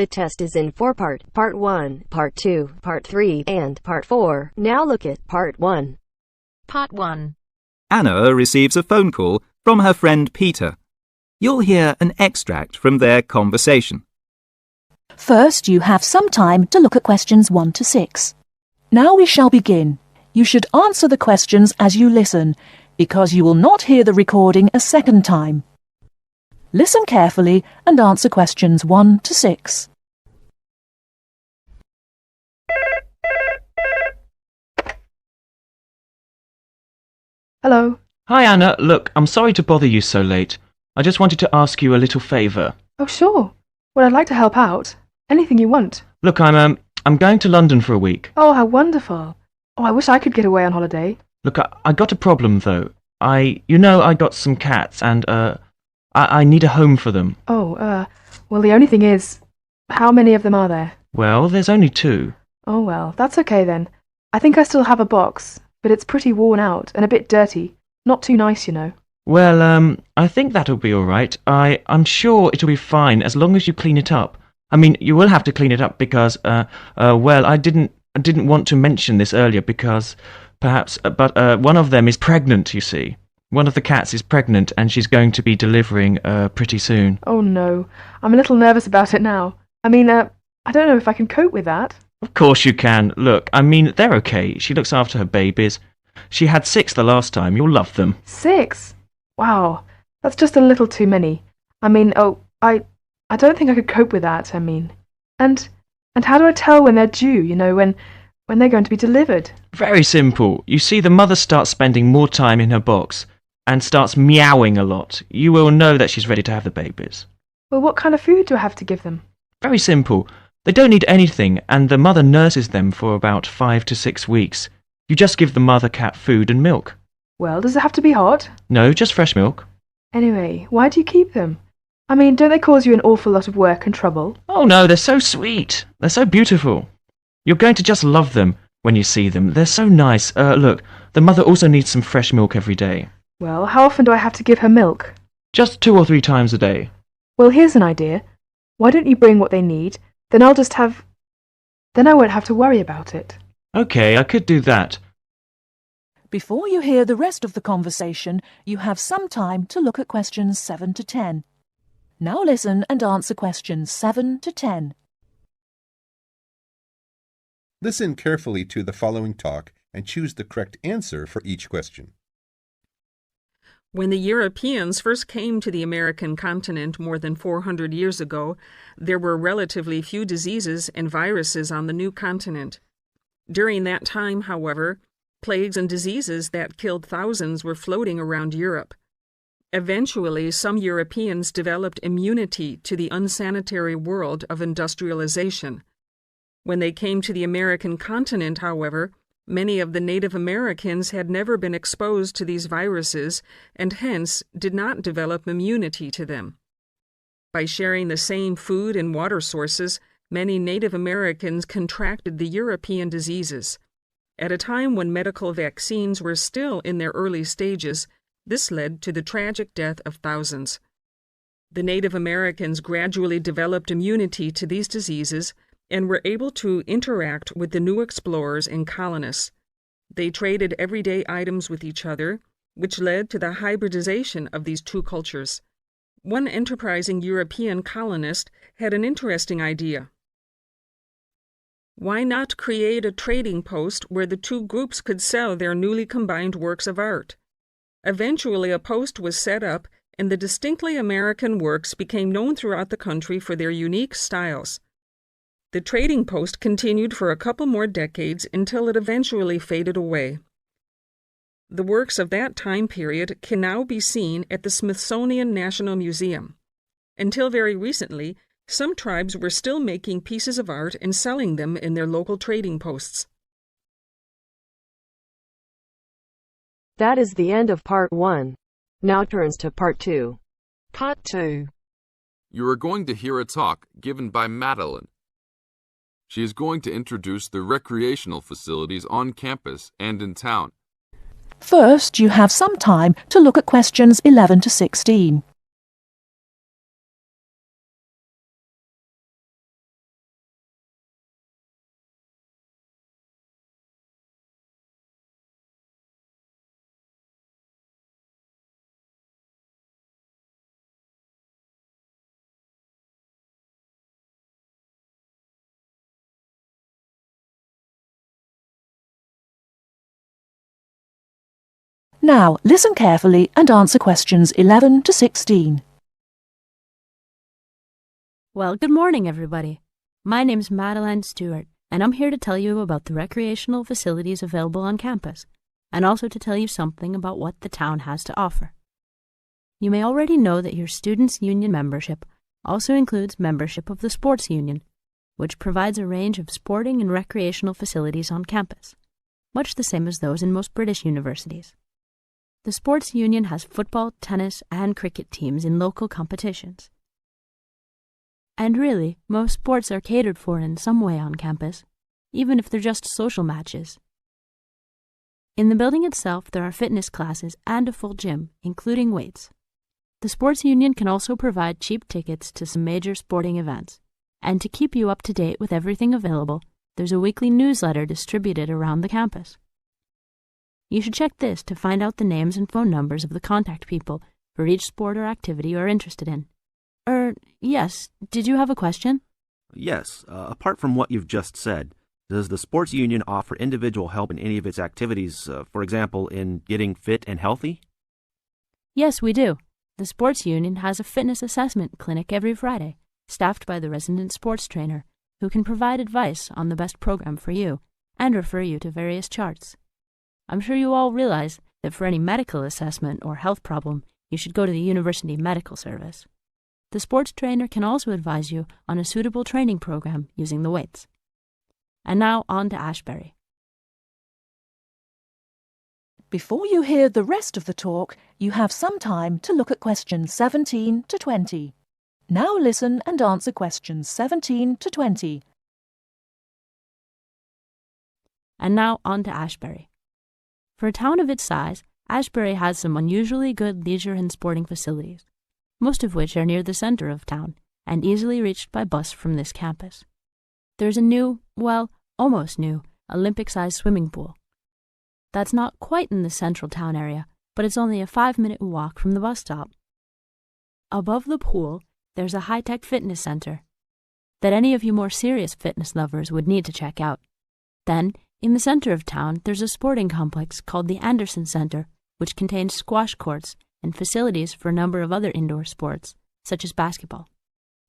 The test is in 4 parts: Part 1, Part 2, Part 3, and Part 4. Now look at Part 1. Part 1. Anna receives a phone call from her friend Peter. You'll hear an extract from their conversation. First, you have some time to look at questions 1 to 6. Now we shall begin. You should answer the questions as you listen, because you will not hear the recording a second time. Listen carefully and answer questions 1 to 6. Hello. Hi, Anna. Look, I'm sorry to bother you so late. I just wanted to ask you a little favour. Oh, sure. Well, I'd like to help out. Anything you want. Look, I'm going to London for a week. Oh, how wonderful. Oh, I wish I could get away on holiday. Look, I got a problem, though. I got some cats, and, I need a home for them. Oh, well, the only thing is, how many of them are there? Well, there's only 2. Oh, well, that's okay then. I think I still have a box, but it's pretty worn out and a bit dirty. Not too nice, you know. Well, I think that'll be all right. I'm sure it'll be fine as long as you clean it up. I mean, you will have to clean it up because, well, I didn't want to mention this earlier because perhaps, but one of them is pregnant, you see. One of the cats is pregnant and she's going to be delivering pretty soon. Oh, no. I'm a little nervous about it now. I mean, I don't know if I can cope with that. Of course you can. Look, I mean, they're okay. She looks after her babies. She had 6 the last time. You'll love them. 6? Wow. That's just a little too many. I mean, I don't think I could cope with that, I mean. And how do I tell when they're due, you know, when they're going to be delivered? Very simple. You see, the mother starts spending more time in her box and starts meowing a lot. You will know that she's ready to have the babies. Well, what kind of food do I have to give them? Very simple. They don't need anything, and the mother nurses them for about 5 to 6 weeks. You just give the mother cat food and milk. Well, does it have to be hot? No, just fresh milk. Anyway, why do you keep them? I mean, don't they cause you an awful lot of work and trouble? Oh no, they're so sweet. They're so beautiful. You're going to just love them when you see them. They're so nice. Look, the mother also needs some fresh milk every day. Well, how often do I have to give her milk? Just 2 or 3 times a day. Well, here's an idea. Why don't you bring what they need? Then I won't have to worry about it. Okay, I could do that. Before you hear the rest of the conversation, you have some time to look at questions 7 to 10. Now listen and answer questions 7 to 10. Listen carefully to the following talk and choose the correct answer for each question. When the Europeans first came to the American continent more than 400 years ago, there were relatively few diseases and viruses on the new continent. During that time, however, plagues and diseases that killed thousands were floating around Europe. Eventually, some Europeans developed immunity to the unsanitary world of industrialization. When they came to the American continent, however, many of the Native Americans had never been exposed to these viruses and hence did not develop immunity to them. By sharing the same food and water sources, many Native Americans contracted the European diseases. At a time when medical vaccines were still in their early stages, this led to the tragic death of thousands. The Native Americans gradually developed immunity to these diseases and were able to interact with the new explorers and colonists. They traded everyday items with each other, which led to the hybridization of these two cultures. One enterprising European colonist had an interesting idea. Why not create a trading post where the two groups could sell their newly combined works of art? Eventually, a post was set up, and the distinctly American works became known throughout the country for their unique styles. The trading post continued for a couple more decades until it eventually faded away. The works of that time period can now be seen at the Smithsonian National Museum. Until very recently, some tribes were still making pieces of art and selling them in their local trading posts. That is the end of Part 1. Now turns to Part 2. Part 2. You are going to hear a talk given by Madeline. She is going to introduce the recreational facilities on campus and in town. First, you have some time to look at questions 11 to 16. Now, listen carefully and answer questions 11 to 16. Well, good morning, everybody. My name's Madeline Stewart, and I'm here to tell you about the recreational facilities available on campus, and also to tell you something about what the town has to offer. You may already know that your Students' Union membership also includes membership of the Sports Union, which provides a range of sporting and recreational facilities on campus, much the same as those in most British universities. The Sports Union has football, tennis, and cricket teams in local competitions. And really, most sports are catered for in some way on campus, even if they're just social matches. In the building itself, there are fitness classes and a full gym, including weights. The Sports Union can also provide cheap tickets to some major sporting events. And to keep you up to date with everything available, there's a weekly newsletter distributed around the campus. You should check this to find out the names and phone numbers of the contact people for each sport or activity you are interested in. Yes, did you have a question? Yes, apart from what you've just said, does the Sports Union offer individual help in any of its activities, for example, in getting fit and healthy? Yes, we do. The Sports Union has a fitness assessment clinic every Friday, staffed by the resident sports trainer, who can provide advice on the best program for you and refer you to various charts. I'm sure you all realize that for any medical assessment or health problem, you should go to the University Medical Service. The sports trainer can also advise you on a suitable training program using the weights. And now on to Ashbury. Before you hear the rest of the talk, you have some time to look at questions 17 to 20. Now listen and answer questions 17 to 20. And now on to Ashbury. For a town of its size, Ashbury has some unusually good leisure and sporting facilities, most of which are near the center of town and easily reached by bus from this campus. There's a new, well, almost new, Olympic-sized swimming pool. That's not quite in the central town area, but it's only a 5-minute walk from the bus stop. Above the pool, there's a high-tech fitness center that any of you more serious fitness lovers would need to check out. Then, in the center of town, there's a sporting complex called the Anderson Center, which contains squash courts and facilities for a number of other indoor sports, such as basketball.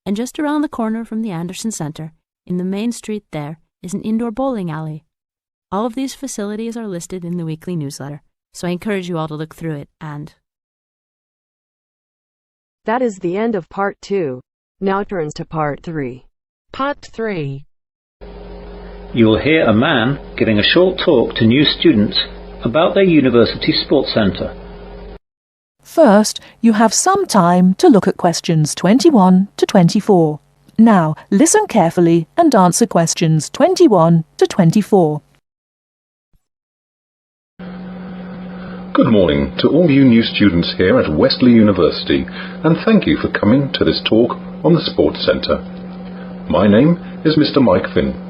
And just around the corner from the Anderson Center, in the main street there, is an indoor bowling alley. All of these facilities are listed in the weekly newsletter, so I encourage you all to look through it and... That is the end of part 2. Now turns to part 3. Part 3. You'll hear a man giving a short talk to new students about their university sports centre. First, you have some time to look at questions 21 to 24. Now, listen carefully and answer questions 21 to 24. Good morning to all you new students here at Wesley University, and thank you for coming to this talk on the Sports Centre. My name is Mr. Mike Finn.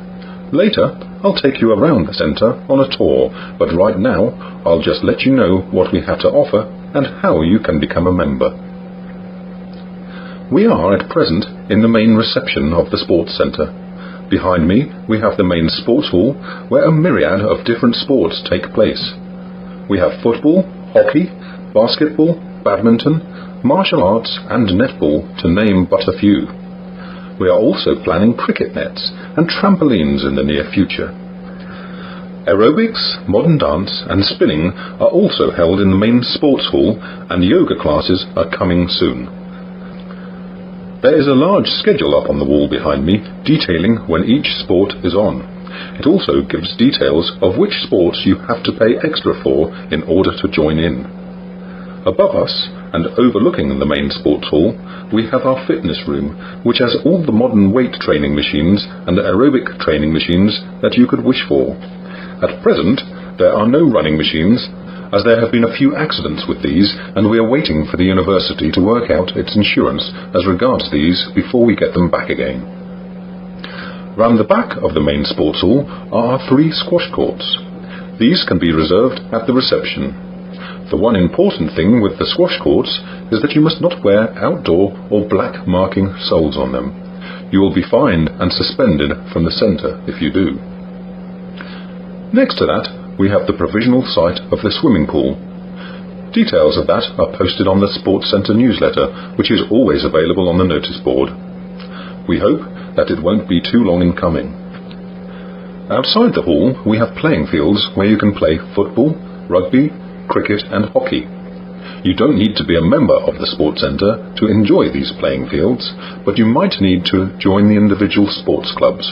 Later, I'll take you around the centre on a tour, but right now, I'll just let you know what we have to offer and how you can become a member. We are at present in the main reception of the Sports Centre. Behind me, we have the main sports hall, where a myriad of different sports take place. We have football, hockey, basketball, badminton, martial arts and netball, to name but a few. We are also planning cricket nets and trampolines in the near future. Aerobics, modern dance and spinning are also held in the main sports hall, and yoga classes are coming soon. There is a large schedule up on the wall behind me detailing when each sport is on. It also gives details of which sports you have to pay extra for in order to join in. Above us, and overlooking the main sports hall, we have our fitness room, which has all the modern weight training machines and aerobic training machines that you could wish for. At present, there are no running machines, as there have been a few accidents with these, and we are waiting for the university to work out its insurance as regards these before we get them back again. Round the back of the main sports hall are our 3 squash courts. These can be reserved at the reception. The one important thing with the squash courts is that you must not wear outdoor or black marking soles on them. You will be fined and suspended from the centre if you do. Next to that, we have the provisional site of the swimming pool. Details of that are posted on the Sports Centre newsletter, which is always available on the notice board. We hope that it won't be too long in coming. Outside the hall, we have playing fields where you can play football, rugby, cricket and hockey. You don't need to be a member of the Sports Centre to enjoy these playing fields, but you might need to join the individual sports clubs.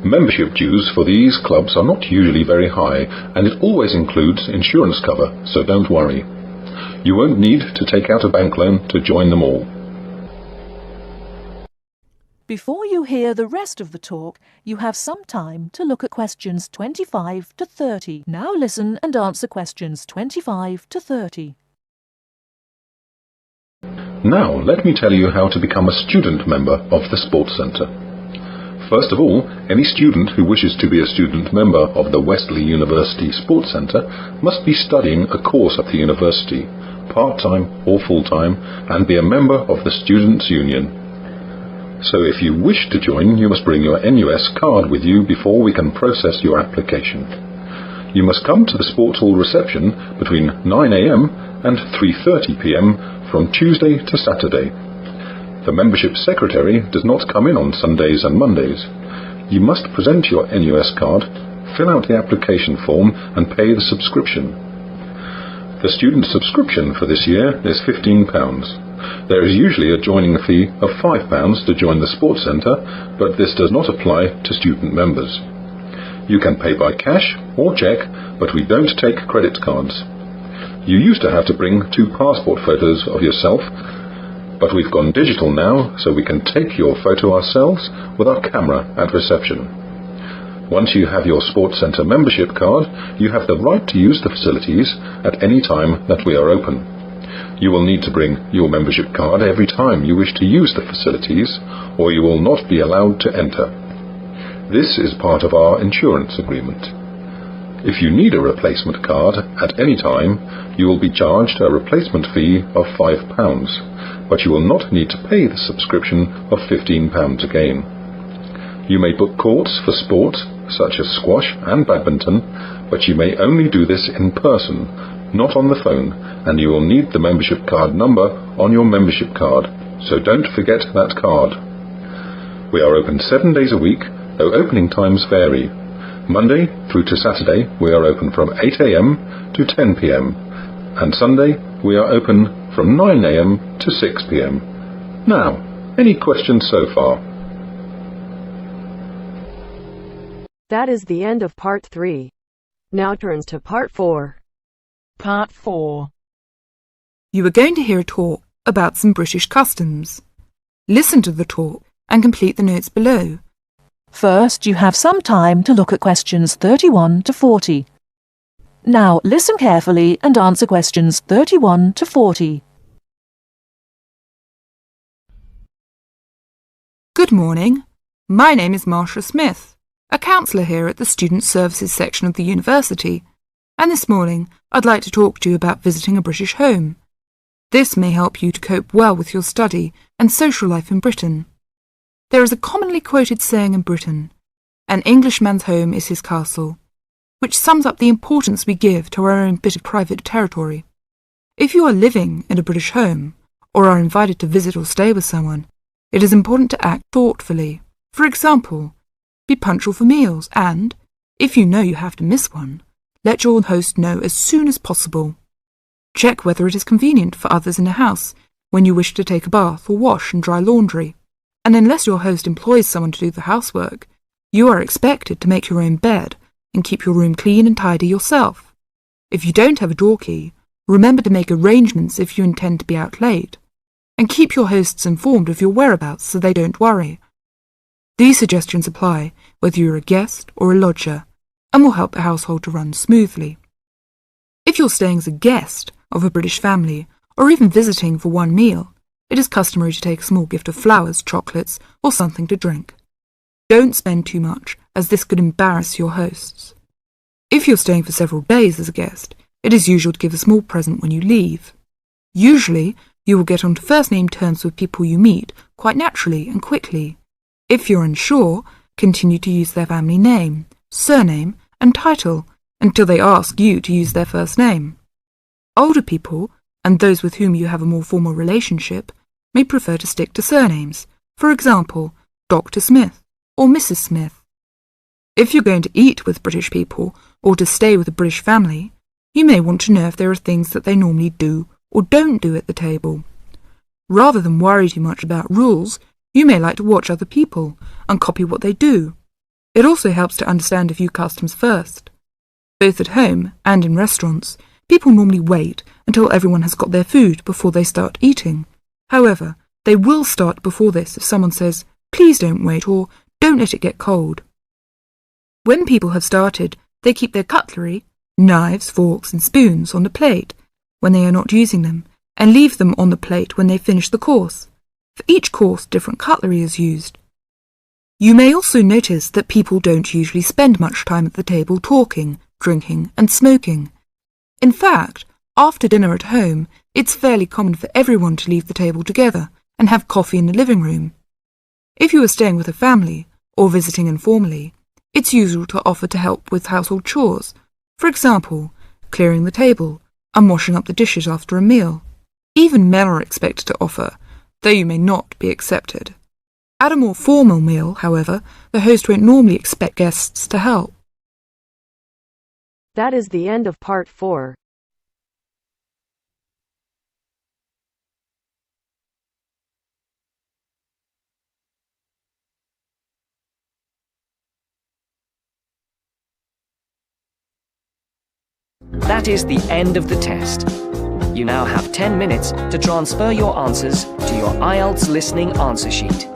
Membership dues for these clubs are not usually very high, and it always includes insurance cover, so don't worry. You won't need to take out a bank loan to join them all. Before you hear the rest of the talk, you have some time to look at questions 25 to 30. Now listen and answer questions 25 to 30. Now let me tell you how to become a student member of the Sports Centre. First of all, any student who wishes to be a student member of the Wesley University Sports Centre must be studying a course at the university, part-time or full-time, and be a member of the Students' Union. So if you wish to join, you must bring your NUS card with you before we can process your application. You must come to the Sports Hall reception between 9 a.m. and 3:30 p.m. from Tuesday to Saturday. The membership secretary does not come in on Sundays and Mondays. You must present your NUS card, fill out the application form and pay the subscription. The student subscription for this year is £15. There is usually a joining fee of £5 to join the Sports Centre, but this does not apply to student members. You can pay by cash or cheque, but we don't take credit cards. You used to have to bring 2 passport photos of yourself, but we've gone digital now, so we can take your photo ourselves with our camera at reception. Once you have your Sports Centre membership card, you have the right to use the facilities at any time that we are open. You will need to bring your membership card every time you wish to use the facilities, or you will not be allowed to enter. This is part of our insurance agreement. If you need a replacement card at any time, you will be charged a replacement fee of £5, but you will not need to pay the subscription of £15 again. You may book courts for sport, such as squash and badminton, but you may only do this in person, not on the phone, and you will need the membership card number on your membership card, so don't forget that card. We are open 7 days a week, though opening times vary. Monday through to Saturday we are open from 8 a.m. to 10 p.m. and Sunday we are open from 9 a.m. to 6 p.m. Now, any questions so far? That is the end of part 3. Now turns to part 4. Part 4. You are going to hear a talk about some British customs. Listen to the talk and complete the notes below. First, you have some time to look at questions 31 to 40. Now, listen carefully and answer questions 31 to 40. Good morning. My name is Marsha Smith, a counsellor here at the Student Services section of the university, and this morning I'd like to talk to you about visiting a British home. This may help you to cope well with your study and social life in Britain. There is a commonly quoted saying in Britain, "An Englishman's home is his castle," which sums up the importance we give to our own bit of private territory. If you are living in a British home, or are invited to visit or stay with someone, it is important to act thoughtfully. For example, be punctual for meals and, if you know you have to miss one, let your host know as soon as possible. Check whether it is convenient for others in the house when you wish to take a bath or wash and dry laundry. And unless your host employs someone to do the housework, you are expected to make your own bed and keep your room clean and tidy yourself. If you don't have a door key, remember to make arrangements if you intend to be out late, and keep your hosts informed of your whereabouts so they don't worry. These suggestions apply whether you're a guest or a lodger, and will help the household to run smoothly. If you're staying as a guest of a British family, or even visiting for one meal, it is customary to take a small gift of flowers, chocolates, or something to drink. Don't spend too much, as this could embarrass your hosts. If you're staying for several days as a guest, it is usual to give a small present when you leave. Usually, you will get onto first-name terms with people you meet quite naturally and quickly. If you're unsure, continue to use their family name, surname, and title until they ask you to use their first name. Older people, and those with whom you have a more formal relationship, may prefer to stick to surnames, for example, Dr. Smith or Mrs. Smith. If you're going to eat with British people or to stay with a British family, you may want to know if there are things that they normally do or don't do at the table. Rather than worry too much about rules, you may like to watch other people and copy what they do. It also helps to understand a few customs first. Both at home and in restaurants, people normally wait until everyone has got their food before they start eating. However, they will start before this if someone says, "Please don't wait," or "Don't let it get cold." When people have started, they keep their cutlery, knives, forks and spoons on the plate when they are not using them, and leave them on the plate when they finish the course. For each course, different cutlery is used. You may also notice that people don't usually spend much time at the table talking, drinking and smoking. In fact, after dinner at home, it's fairly common for everyone to leave the table together and have coffee in the living room. If you are staying with a family or visiting informally, it's usual to offer to help with household chores, for example, clearing the table and washing up the dishes after a meal. Even men are expected to offer, though you may not be accepted. At a more formal meal, however, the host won't normally expect guests to help. That is the end of part 4. That is the end of the test. You now have 10 minutes to transfer your answers to your Ielts listening answer sheet.